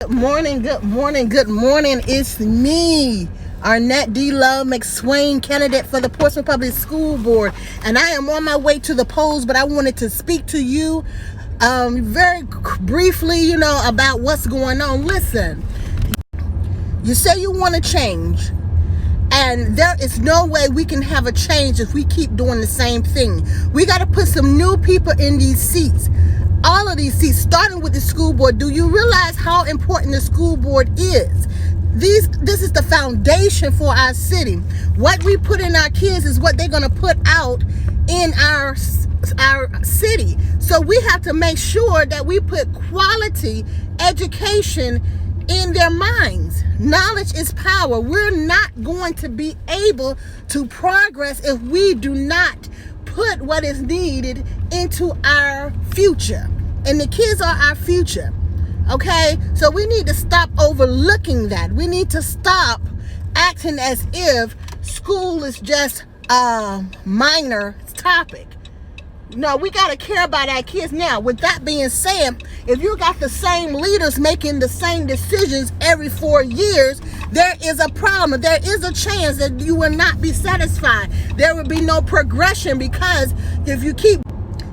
Good morning. It's me, Arnett D. Love McSwain, candidate for the Portsmouth Public School Board. And I am on my way to the polls, but I wanted to speak to you very briefly, about what's going on. Listen, you say you want to change, and there is no way we can have a change if we keep doing the same thing. We got to put some new people in these seats. All of these seats, starting with the school board. Do you realize how important the school board is? This is the foundation for our city. What we put in our kids is what they're going to put out in our city. So we have to make sure that we put quality education in their minds. Knowledge is power. We're not going to be able to progress if we do not put what is needed into our future. And the kids are our future. Okay? So we need to stop overlooking that. We need to stop acting as if school is just a minor topic. No, we got to care about our kids. Now, with that being said, if you got the same leaders making the same decisions every 4 years, there is a problem. There is a chance that you will not be satisfied. There will be no progression, because if you keep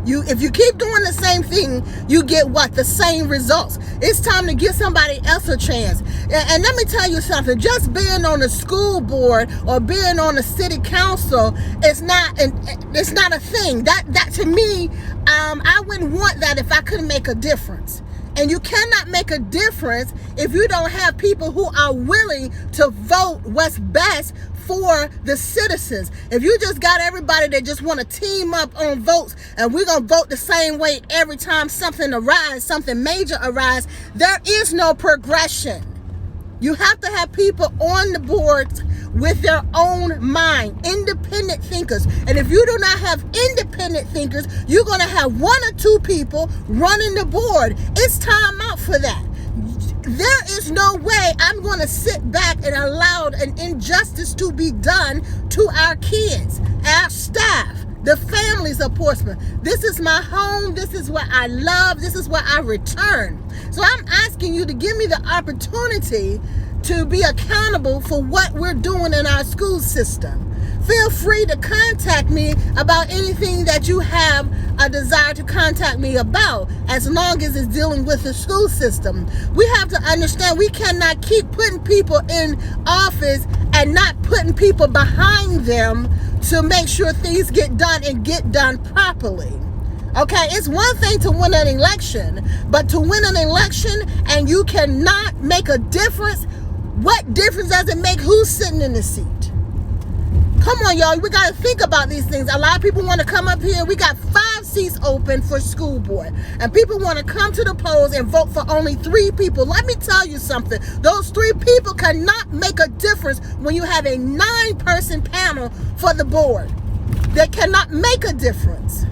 doing the same thing, you get what? The same results. It's time to give somebody else a chance. And let me tell you something. Just being on the school board or being on the city council is it's not a thing. That to me, I wouldn't want that if I couldn't make a difference. And you cannot make a difference if you don't have people who are willing to vote what's best for the citizens. If you just got everybody that just want to team up on votes and we're going to vote the same way every time something major arises, there is no progression. You have to have people on the board with their own mind, independent thinkers. And if you do not have independent thinkers, you're going to have one or two people running the board. It's time out for that. There is no way I'm going to sit back and allow an injustice to be done to our kids, our staff, the families of Portsmouth. This is my home. This is what I love. This is where I return. So I'm asking you to give me the opportunity to be accountable for what we're doing in our school system. Feel free to contact me about anything that you have a desire to contact me about, as long as it's dealing with the school system. We have to understand we cannot keep putting people in office and not putting people behind them to make sure things get done and get done properly. Okay, it's one thing to win an election, but to win an election and you cannot make a difference, what difference does it make who's sitting in the seat? Come on, y'all. We got to think about these things. A lot of people want to come up here. We got 5 seats open for school board. And people want to come to the polls and vote for only 3 people. Let me tell you something. Those 3 people cannot make a difference when you have a 9-person panel for the board. They cannot make a difference.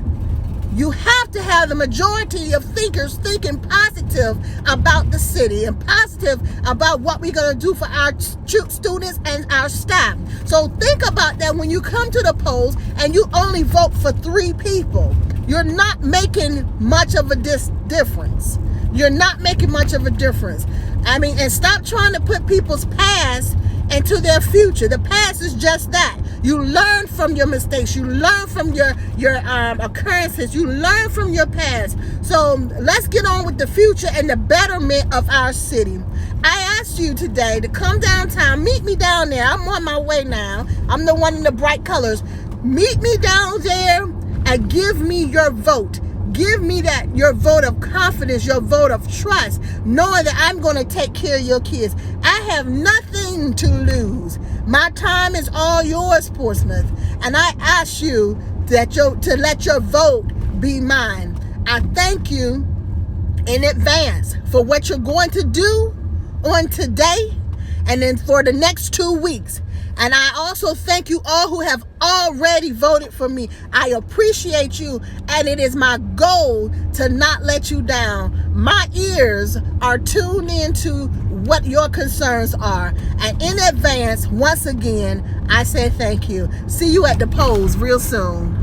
You have to have the majority of thinkers thinking positive about the city and positive about what we're going to do for our students and our staff. So think about that when you come to the polls and you only vote for 3 people. You're not making much of a difference. You're not making much of a difference. And stop trying to put people's past into their future. The past is just that. You learn from your mistakes. You learn from your occurrences. You learn from your past. So let's get on with the future and the betterment of our city. I asked you today to come downtown. Meet me down there. I'm on my way now. I'm the one in the bright colors. Meet me down there and give me your vote. Give me your vote of confidence, your vote of trust, knowing that I'm going to take care of your kids. I have nothing to lose. My time is all yours, Portsmouth. And I ask you to let your vote be mine. I thank you in advance for what you're going to do on today and then for the next 2 weeks. And I also thank you all who have already voted for me. I appreciate you, and it is my goal to not let you down. My ears are tuned into what your concerns are. And in advance, once again, I say thank you. See you at the polls real soon.